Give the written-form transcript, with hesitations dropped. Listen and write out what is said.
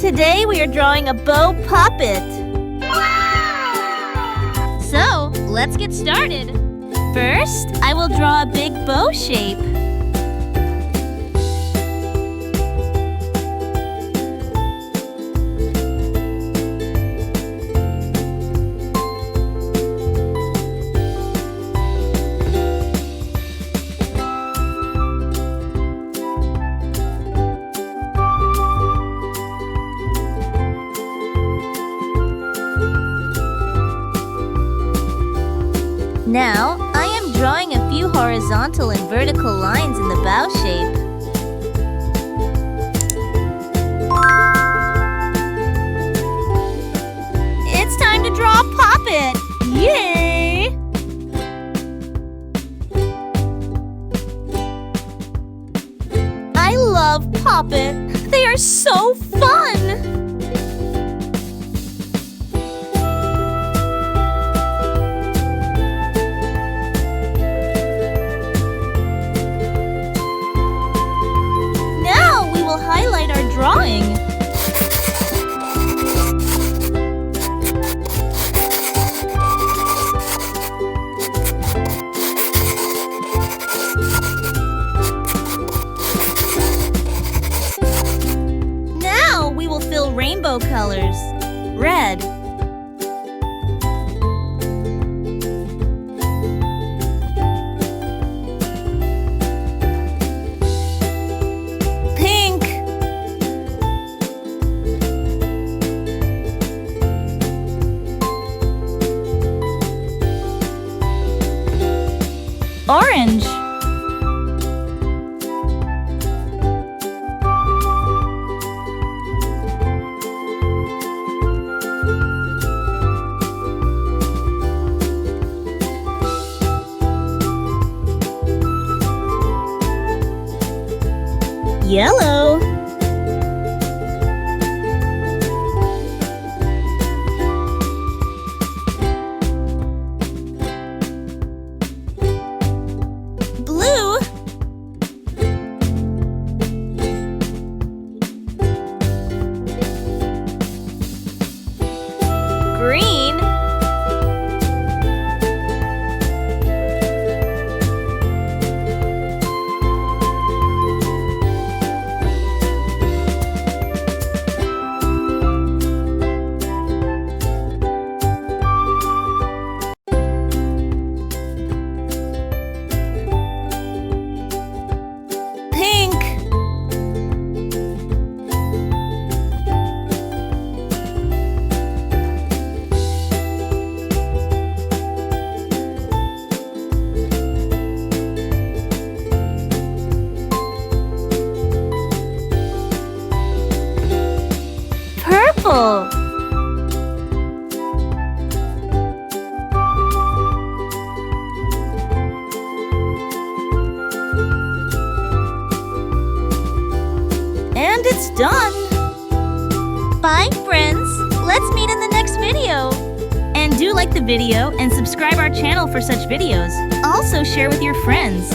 Today we are drawing a bow puppet. So, let's get started. First, I will draw a big bow shape. Now, I am drawing a few horizontal and vertical lines in the bow shape. It's time to draw a puppet! Yay! I love puppet. They are so fun! Highlight our drawing. Now we will fill rainbow colors. Red, orange, yellow, blue, green, pink, purple, and it's done! Bye, friends! Let's meet in the next video! And do like the video and subscribe our channel for such videos. Also share with your friends.